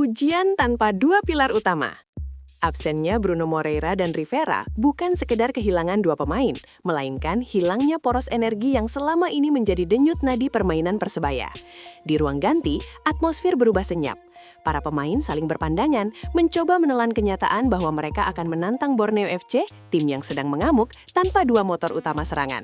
ujian tanpa dua pilar utama. Absennya Bruno Moreira dan Rivera bukan sekedar kehilangan dua pemain, melainkan hilangnya poros energi yang selama ini menjadi denyut nadi permainan Persebaya. Di ruang ganti, atmosfer berubah senyap. Para pemain saling berpandangan, mencoba menelan kenyataan bahwa mereka akan menantang Borneo FC, tim yang sedang mengamuk, tanpa dua motor utama serangan.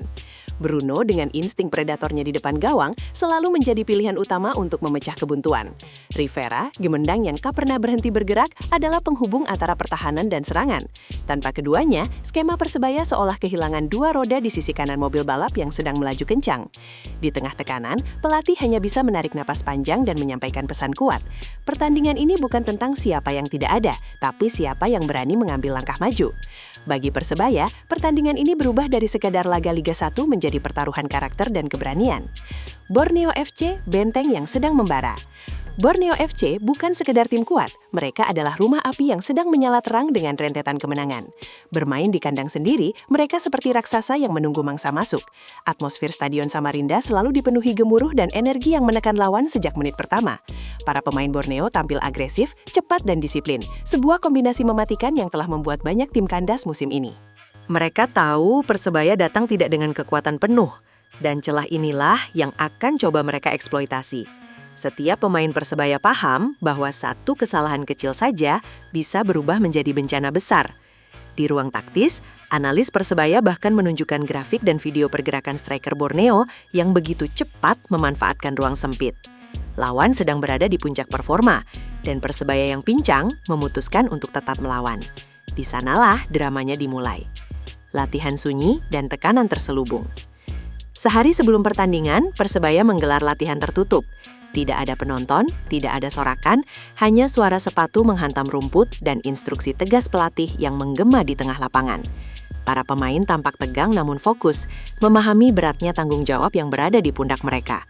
Bruno dengan insting predatornya di depan gawang selalu menjadi pilihan utama untuk memecah kebuntuan. Rivera, gemendang yang tak pernah berhenti bergerak, adalah penghubung antara pertahanan dan serangan. Tanpa keduanya, skema Persebaya seolah kehilangan dua roda di sisi kanan mobil balap yang sedang melaju kencang. Di tengah tekanan, pelatih hanya bisa menarik napas panjang dan menyampaikan pesan kuat. Pertandingan ini bukan tentang siapa yang tidak ada, tapi siapa yang berani mengambil langkah maju. Bagi Persebaya, pertandingan ini berubah dari sekadar laga Liga 1 menjadi pertaruhan karakter dan keberanian. Borneo FC, benteng yang sedang membara. Borneo FC bukan sekedar tim kuat, mereka adalah rumah api yang sedang menyala terang dengan rentetan kemenangan. Bermain di kandang sendiri, mereka seperti raksasa yang menunggu mangsa masuk. Atmosfer Stadion Samarinda selalu dipenuhi gemuruh dan energi yang menekan lawan sejak menit pertama. Para pemain Borneo tampil agresif, cepat dan disiplin, sebuah kombinasi mematikan yang telah membuat banyak tim kandas musim ini. Mereka tahu Persebaya datang tidak dengan kekuatan penuh, dan celah inilah yang akan coba mereka eksploitasi. Setiap pemain Persebaya paham bahwa satu kesalahan kecil saja bisa berubah menjadi bencana besar. Di ruang taktis, analis Persebaya bahkan menunjukkan grafik dan video pergerakan striker Borneo yang begitu cepat memanfaatkan ruang sempit. Lawan sedang berada di puncak performa, dan Persebaya yang pincang memutuskan untuk tetap melawan. Di sanalah dramanya dimulai. Latihan sunyi dan tekanan terselubung. Sehari sebelum pertandingan, Persebaya menggelar latihan tertutup. Tidak ada penonton, tidak ada sorakan, hanya suara sepatu menghantam rumput dan instruksi tegas pelatih yang menggema di tengah lapangan. Para pemain tampak tegang namun fokus, memahami beratnya tanggung jawab yang berada di pundak mereka.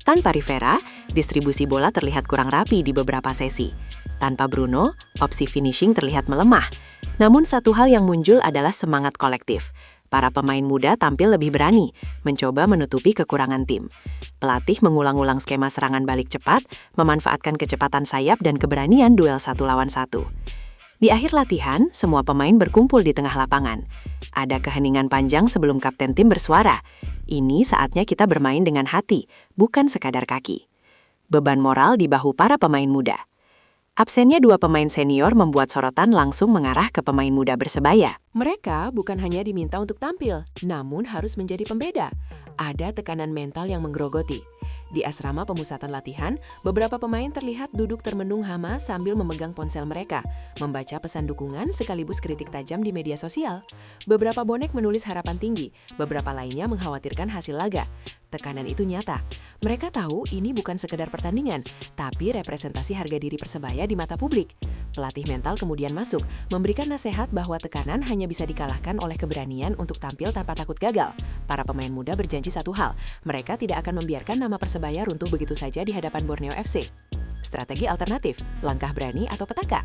Tanpa Rivera, distribusi bola terlihat kurang rapi di beberapa sesi. Tanpa Bruno, opsi finishing terlihat melemah. Namun satu hal yang muncul adalah semangat kolektif. Para pemain muda tampil lebih berani, mencoba menutupi kekurangan tim. Pelatih mengulang-ulang skema serangan balik cepat, memanfaatkan kecepatan sayap dan keberanian duel 1 lawan 1. Di akhir latihan, semua pemain berkumpul di tengah lapangan. Ada keheningan panjang sebelum kapten tim bersuara. Ini saatnya kita bermain dengan hati, bukan sekadar kaki. Beban moral di bahu para pemain muda. Absennya dua pemain senior membuat sorotan langsung mengarah ke pemain muda Persebaya. Mereka bukan hanya diminta untuk tampil, namun harus menjadi pembeda. Ada tekanan mental yang menggerogoti. Di asrama pemusatan latihan, beberapa pemain terlihat duduk termenung hama sambil memegang ponsel mereka, membaca pesan dukungan sekaligus kritik tajam di media sosial. Beberapa bonek menulis harapan tinggi, beberapa lainnya mengkhawatirkan hasil laga. Tekanan itu nyata. Mereka tahu ini bukan sekedar pertandingan, tapi representasi harga diri Persebaya di mata publik. Pelatih mental kemudian masuk, memberikan nasihat bahwa tekanan hanya bisa dikalahkan oleh keberanian untuk tampil tanpa takut gagal. Para pemain muda berjanji satu hal, mereka tidak akan membiarkan nama Persebaya runtuh begitu saja di hadapan Borneo FC. Strategi alternatif, langkah berani atau petaka.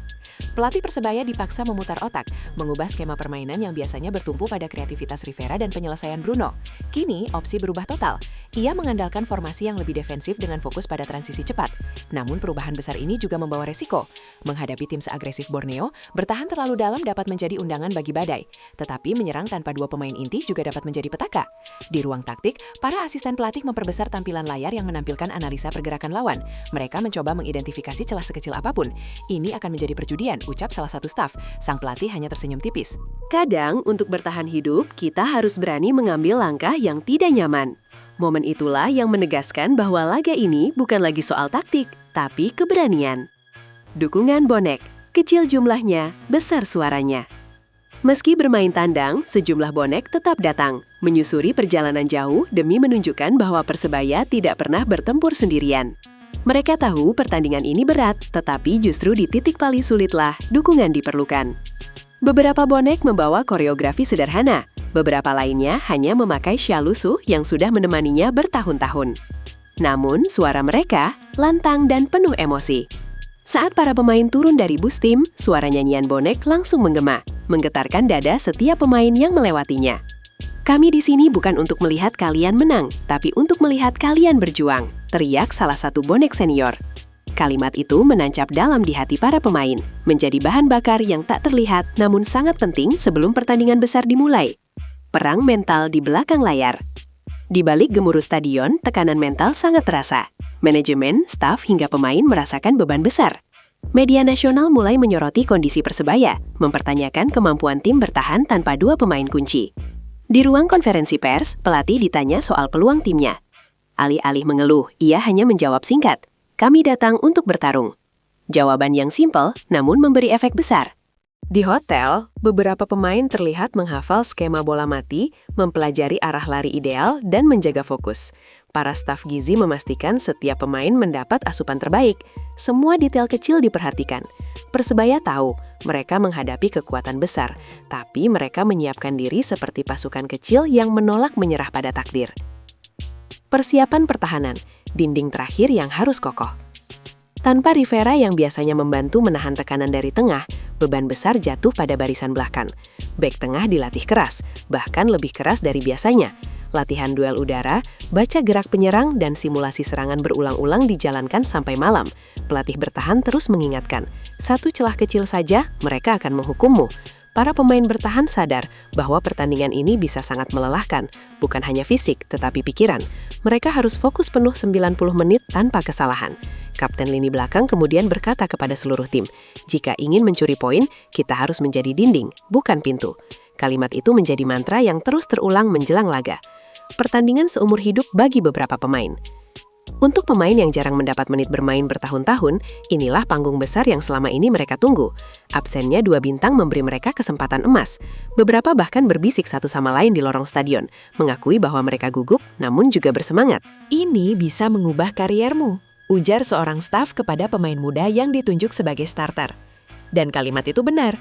Pelatih Persebaya dipaksa memutar otak, mengubah skema permainan yang biasanya bertumpu pada kreativitas Rivera dan penyelesaian Bruno. Kini, opsi berubah total. Ia mengandalkan formasi yang lebih defensif dengan fokus pada transisi cepat. Namun perubahan besar ini juga membawa resiko. Menghadapi tim seagresif Borneo, bertahan terlalu dalam dapat menjadi undangan bagi badai. Tetapi menyerang tanpa dua pemain inti juga dapat menjadi petaka. Di ruang taktik, para asisten pelatih memperbesar tampilan layar yang menampilkan analisa pergerakan lawan. Mereka mencoba mengidentifikasi celah sekecil apapun. Ini akan menjadi perjudian, ucap salah satu staf. Sang pelatih hanya tersenyum tipis. Kadang, untuk bertahan hidup, kita harus berani mengambil langkah yang tidak nyaman. Momen itulah yang menegaskan bahwa laga ini bukan lagi soal taktik, tapi keberanian. Dukungan bonek, kecil jumlahnya, besar suaranya. Meski bermain tandang, sejumlah bonek tetap datang, menyusuri perjalanan jauh demi menunjukkan bahwa Persebaya tidak pernah bertempur sendirian. Mereka tahu pertandingan ini berat, tetapi justru di titik paling sulitlah dukungan diperlukan. Beberapa bonek membawa koreografi sederhana, beberapa lainnya hanya memakai syal lusuh yang sudah menemaninya bertahun-tahun. Namun, suara mereka lantang dan penuh emosi. Saat para pemain turun dari bus tim, suara nyanyian bonek langsung menggema, menggetarkan dada setiap pemain yang melewatinya. Kami di sini bukan untuk melihat kalian menang, tapi untuk melihat kalian berjuang, teriak salah satu bonek senior. Kalimat itu menancap dalam di hati para pemain, menjadi bahan bakar yang tak terlihat namun sangat penting sebelum pertandingan besar dimulai. Perang mental di belakang layar. Di balik gemuruh stadion, tekanan mental sangat terasa. Manajemen, staf, hingga pemain merasakan beban besar. Media nasional mulai menyoroti kondisi Persebaya, mempertanyakan kemampuan tim bertahan tanpa dua pemain kunci. Di ruang konferensi pers, pelatih ditanya soal peluang timnya. Alih-alih mengeluh, ia hanya menjawab singkat, "Kami datang untuk bertarung." Jawaban yang simpel, namun memberi efek besar. Di hotel, beberapa pemain terlihat menghafal skema bola mati, mempelajari arah lari ideal, dan menjaga fokus. Para staf gizi memastikan setiap pemain mendapat asupan terbaik. Semua detail kecil diperhatikan. Persebaya tahu, mereka menghadapi kekuatan besar, tapi mereka menyiapkan diri seperti pasukan kecil yang menolak menyerah pada takdir. Persiapan pertahanan, dinding terakhir yang harus kokoh. Tanpa Rivera yang biasanya membantu menahan tekanan dari tengah, beban besar jatuh pada barisan belakang. Bek tengah dilatih keras, bahkan lebih keras dari biasanya. Latihan duel udara, baca gerak penyerang, dan simulasi serangan berulang-ulang dijalankan sampai malam. Pelatih bertahan terus mengingatkan, satu celah kecil saja, mereka akan menghukummu. Para pemain bertahan sadar bahwa pertandingan ini bisa sangat melelahkan, bukan hanya fisik, tetapi pikiran. Mereka harus fokus penuh 90 menit tanpa kesalahan. Kapten lini belakang kemudian berkata kepada seluruh tim, "Jika ingin mencuri poin, kita harus menjadi dinding, bukan pintu." Kalimat itu menjadi mantra yang terus terulang menjelang laga. Pertandingan seumur hidup bagi beberapa pemain. Untuk pemain yang jarang mendapat menit bermain bertahun-tahun, inilah panggung besar yang selama ini mereka tunggu. Absennya dua bintang memberi mereka kesempatan emas. Beberapa bahkan berbisik satu sama lain di lorong stadion, mengakui bahwa mereka gugup namun juga bersemangat. "Ini bisa mengubah kariermu," ujar seorang staf kepada pemain muda yang ditunjuk sebagai starter. Dan kalimat itu benar.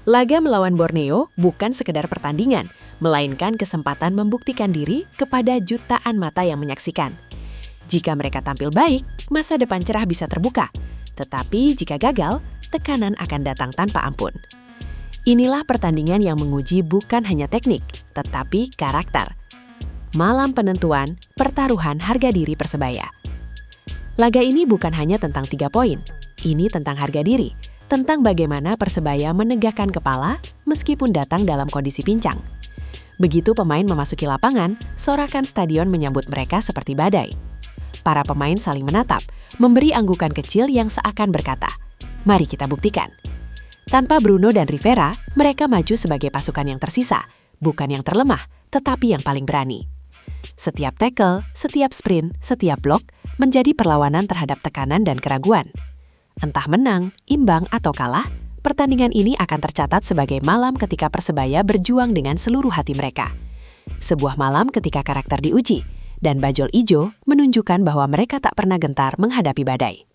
Laga melawan Borneo bukan sekedar pertandingan, melainkan kesempatan membuktikan diri kepada jutaan mata yang menyaksikan. Jika mereka tampil baik, masa depan cerah bisa terbuka. Tetapi jika gagal, tekanan akan datang tanpa ampun. Inilah pertandingan yang menguji bukan hanya teknik, tetapi karakter. Malam penentuan, pertaruhan harga diri Persebaya. Laga ini bukan hanya tentang 3 poin. Ini tentang harga diri, tentang bagaimana Persebaya menegakkan kepala meskipun datang dalam kondisi pincang. Begitu pemain memasuki lapangan, sorakan stadion menyambut mereka seperti badai. Para pemain saling menatap, memberi anggukan kecil yang seakan berkata, "Mari kita buktikan." Tanpa Bruno dan Rivera, mereka maju sebagai pasukan yang tersisa, bukan yang terlemah, tetapi yang paling berani. Setiap tackle, setiap sprint, setiap blok menjadi perlawanan terhadap tekanan dan keraguan. Entah menang, imbang, atau kalah, pertandingan ini akan tercatat sebagai malam ketika Persebaya berjuang dengan seluruh hati mereka. Sebuah malam ketika karakter diuji, dan bajul ijo menunjukkan bahwa mereka tak pernah gentar menghadapi badai.